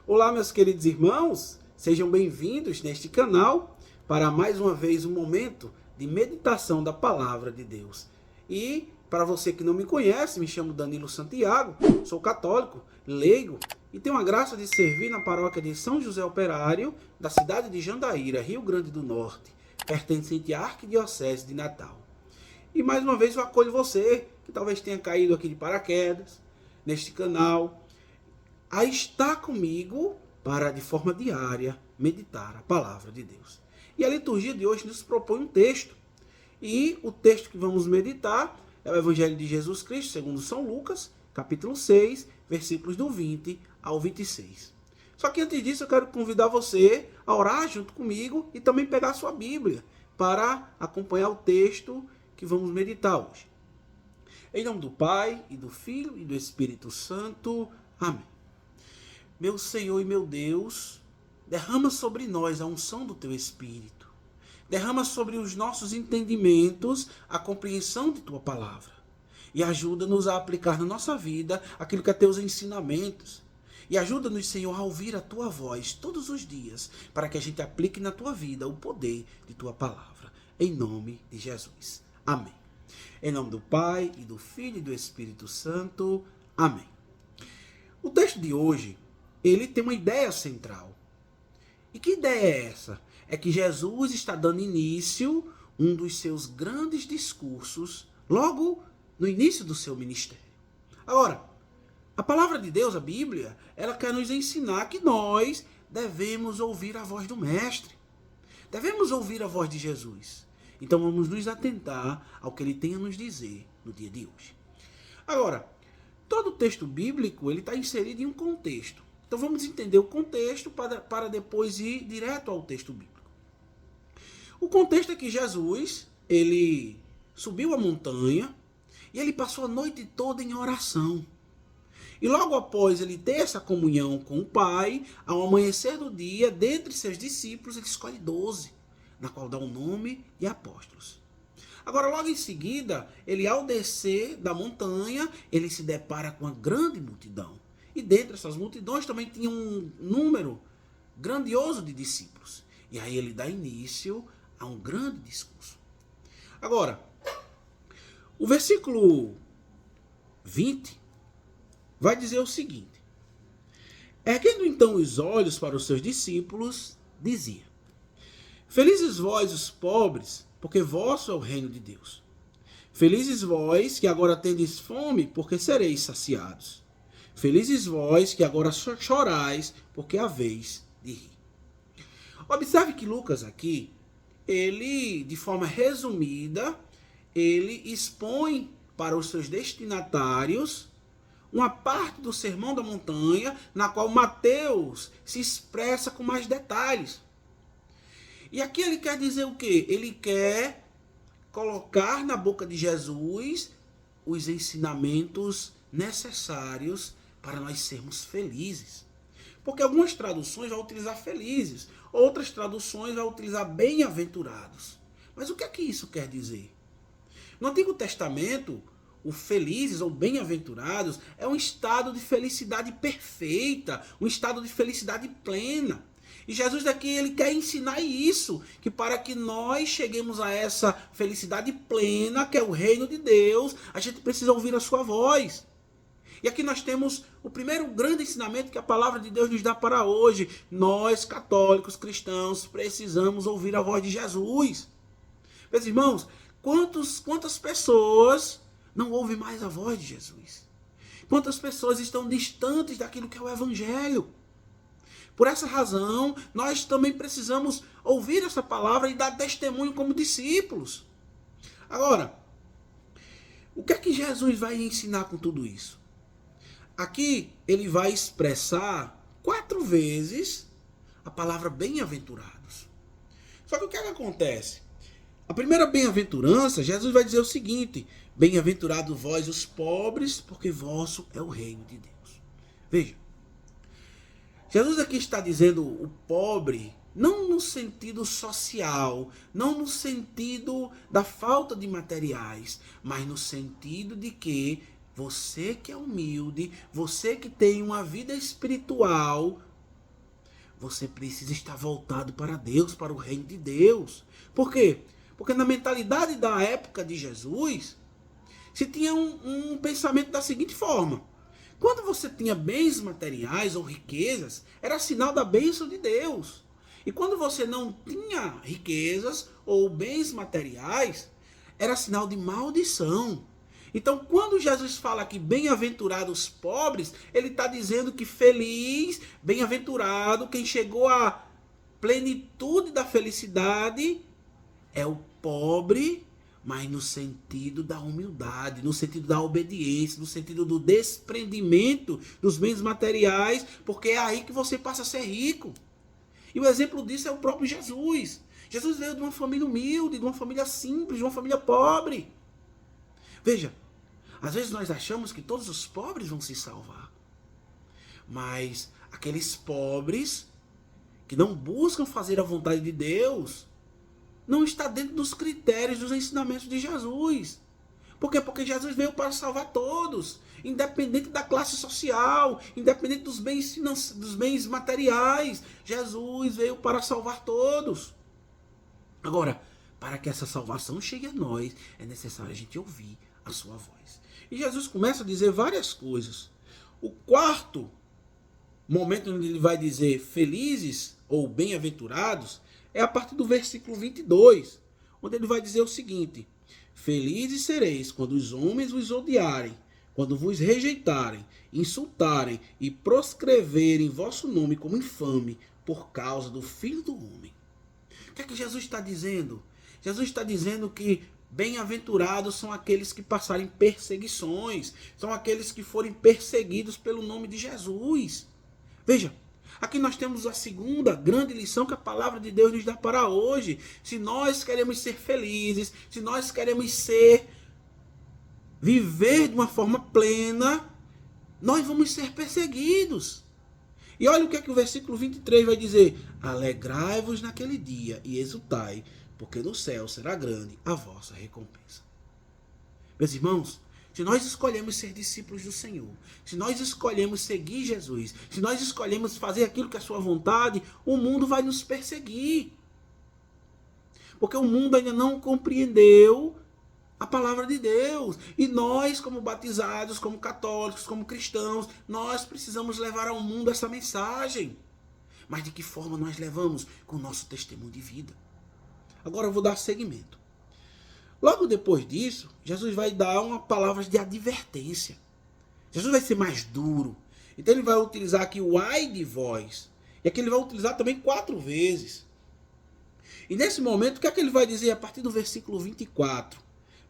Olá, meus queridos irmãos, sejam bem-vindos neste canal para mais uma vez um momento de meditação da Palavra de Deus. E para você que não me conhece, me chamo Danilo Santiago, sou católico, leigo e tenho a graça de servir na paróquia de São José Operário, da cidade de Jandaíra, Rio Grande do Norte, pertencente à Arquidiocese de Natal. E mais uma vez eu acolho você, que talvez tenha caído aqui de paraquedas, neste canal, a estar comigo para, de forma diária, meditar a Palavra de Deus. E a liturgia de hoje nos propõe um texto. E o texto que vamos meditar é o Evangelho de Jesus Cristo, segundo São Lucas, capítulo 6, versículos do 20 ao 26. Só que antes disso eu quero convidar você a orar junto comigo e também pegar a sua Bíblia para acompanhar o texto que vamos meditar hoje. Em nome do Pai, e do Filho, e do Espírito Santo. Amém. Meu Senhor e meu Deus, derrama sobre nós a unção do Teu Espírito. Derrama sobre os nossos entendimentos a compreensão de Tua Palavra. E ajuda-nos a aplicar na nossa vida aquilo que é Teus ensinamentos. E ajuda-nos, Senhor, a ouvir a Tua voz todos os dias, para que a gente aplique na Tua vida o poder de Tua Palavra. Em nome de Jesus. Amém. Em nome do Pai, e do Filho, e do Espírito Santo. Amém. O texto de hoje, ele tem uma ideia central. E que ideia é essa? É que Jesus está dando início a um dos seus grandes discursos, logo no início do seu ministério. Agora, a palavra de Deus, a Bíblia, ela quer nos ensinar que nós devemos ouvir a voz do Mestre. Devemos ouvir a voz de Jesus. Então vamos nos atentar ao que ele tem a nos dizer no dia de hoje. Agora, todo texto bíblico ele está inserido em um contexto. Então vamos entender o contexto para depois ir direto ao texto bíblico. O contexto é que Jesus, ele subiu a montanha e ele passou a noite toda em oração. E logo após ele ter essa comunhão com o Pai, ao amanhecer do dia, dentre seus discípulos, ele escolhe 12, na qual dá um nome de apóstolos. Agora, logo em seguida, ele ao descer da montanha, ele se depara com uma grande multidão. E dentre essas multidões também tinha um número grandioso de discípulos. E aí ele dá início a um grande discurso. Agora, o versículo 20 vai dizer o seguinte: erguendo então os olhos para os seus discípulos, dizia: felizes vós os pobres, porque vosso é o reino de Deus. Felizes vós que agora tendes fome, porque sereis saciados. Felizes vós que agora chorais, porque haveis de rir. Observe que Lucas aqui, ele, de forma resumida, ele expõe para os seus destinatários uma parte do Sermão da Montanha, na qual Mateus se expressa com mais detalhes. E aqui ele quer dizer o quê? Ele quer colocar na boca de Jesus os ensinamentos necessários para nós sermos felizes. Porque algumas traduções vão utilizar felizes, outras traduções vão utilizar bem-aventurados. Mas o que é que isso quer dizer? No Antigo Testamento, o felizes ou bem-aventurados é um estado de felicidade perfeita, um estado de felicidade plena. E Jesus aqui ele quer ensinar isso, que para que nós cheguemos a essa felicidade plena, que é o reino de Deus, a gente precisa ouvir a sua voz. E aqui nós temos o primeiro grande ensinamento que a palavra de Deus nos dá para hoje. Nós, católicos, cristãos, precisamos ouvir a voz de Jesus. Meus irmãos, quantas pessoas não ouvem mais a voz de Jesus? Quantas pessoas estão distantes daquilo que é o Evangelho? Por essa razão, nós também precisamos ouvir essa palavra e dar testemunho como discípulos. Agora, o que é que Jesus vai ensinar com tudo isso? Aqui ele vai expressar 4 vezes a palavra bem-aventurados. Só que o que é que acontece? A primeira bem-aventurança, Jesus vai dizer o seguinte: bem-aventurados vós os pobres, porque vosso é o reino de Deus. Veja, Jesus aqui está dizendo o pobre, não no sentido social, não no sentido da falta de materiais, mas no sentido de que você que é humilde, você que tem uma vida espiritual você precisa estar voltado para Deus, para o reino de Deus. Por quê? Porque na mentalidade da época de Jesus, se tinha um pensamento da seguinte forma: quando você tinha bens materiais ou riquezas, era sinal da bênção de Deus. E quando você não tinha riquezas ou bens materiais, era sinal de maldição. Então, quando Jesus fala que bem-aventurados os pobres, ele está dizendo que feliz, bem-aventurado, quem chegou à plenitude da felicidade é o pobre, mas no sentido da humildade, no sentido da obediência, no sentido do desprendimento dos bens materiais, porque é aí que você passa a ser rico. E o exemplo disso é o próprio Jesus. Jesus veio de uma família humilde, de uma família simples, de uma família pobre. Veja, às vezes nós achamos que todos os pobres vão se salvar. Mas aqueles pobres que não buscam fazer a vontade de Deus, não está dentro dos critérios, dos ensinamentos de Jesus. Por quê? Porque Jesus veio para salvar todos, independente da classe social, independente dos bens materiais. Jesus veio para salvar todos. Agora, para que essa salvação chegue a nós, é necessário a gente ouvir a sua voz. E Jesus começa a dizer várias coisas. O quarto momento onde ele vai dizer felizes ou bem-aventurados é a partir do versículo 22, onde ele vai dizer o seguinte: felizes sereis quando os homens vos odiarem, quando vos rejeitarem, insultarem e proscreverem vosso nome como infame por causa do Filho do Homem. O que é que Jesus está dizendo? Jesus está dizendo que bem-aventurados são aqueles que passarem perseguições, são aqueles que forem perseguidos pelo nome de Jesus. Veja, aqui nós temos a segunda grande lição que a palavra de Deus nos dá para hoje. Se nós queremos ser felizes, se nós queremos viver de uma forma plena, nós vamos ser perseguidos. E olha o que é que o versículo 23 vai dizer: alegrai-vos naquele dia e exultai, porque no céu será grande a vossa recompensa. Meus irmãos, se nós escolhemos ser discípulos do Senhor, se nós escolhemos seguir Jesus, se nós escolhemos fazer aquilo que é a sua vontade, o mundo vai nos perseguir. Porque o mundo ainda não compreendeu a palavra de Deus. E nós, como batizados, como católicos, como cristãos, nós precisamos levar ao mundo essa mensagem. Mas de que forma nós levamos? Com o nosso testemunho de vida. Agora eu vou dar seguimento. Logo depois disso, Jesus vai dar uma palavra de advertência. Jesus vai ser mais duro. Então ele vai utilizar aqui o ai de vós. E aqui ele vai utilizar também 4 vezes. E nesse momento, o que é que ele vai dizer a partir do versículo 24?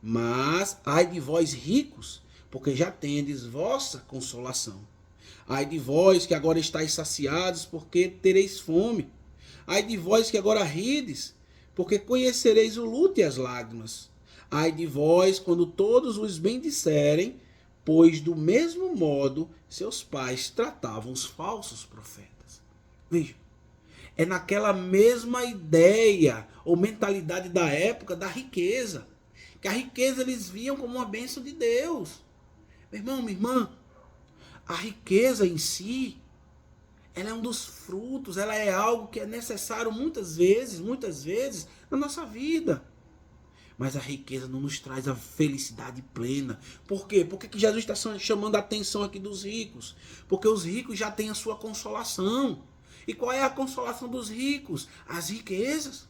Mas ai de vós ricos, porque já tendes vossa consolação. Ai de vós que agora estáis saciados, porque tereis fome. Ai de vós que agora rides, porque conhecereis o luto e as lágrimas. Ai de vós quando todos os bendisserem, pois do mesmo modo seus pais tratavam os falsos profetas. Veja, é naquela mesma ideia ou mentalidade da época da riqueza. Que a riqueza eles viam como uma bênção de Deus. Meu irmão, minha irmã, a riqueza em si, ela é um dos frutos, ela é algo que é necessário muitas vezes na nossa vida. Mas a riqueza não nos traz a felicidade plena. Por quê? Por que Jesus está chamando a atenção aqui dos ricos? Porque os ricos já têm a sua consolação. E qual é a consolação dos ricos? As riquezas.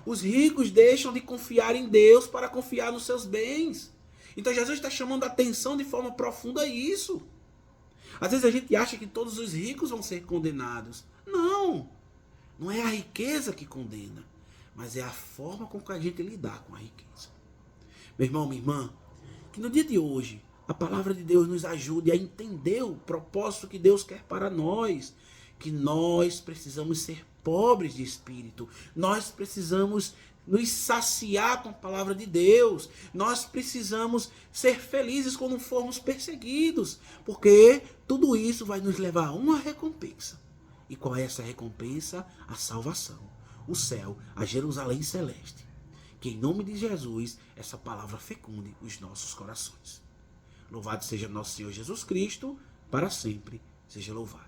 Os ricos deixam de confiar em Deus para confiar nos seus bens. Então Jesus está chamando a atenção de forma profunda a isso. Às vezes a gente acha que todos os ricos vão ser condenados. Não. Não é a riqueza que condena, mas é a forma com que a gente lidar com a riqueza. Meu irmão, minha irmã, que no dia de hoje a palavra de Deus nos ajude a entender o propósito que Deus quer para nós. Que nós precisamos ser pobres de espírito. Nós precisamos nos saciar com a palavra de Deus. Nós precisamos ser felizes quando formos perseguidos. Porque tudo isso vai nos levar a uma recompensa. E qual é essa recompensa? A salvação, o céu, a Jerusalém celeste. Que em nome de Jesus, essa palavra fecunde os nossos corações. Louvado seja nosso Senhor Jesus Cristo, para sempre seja louvado.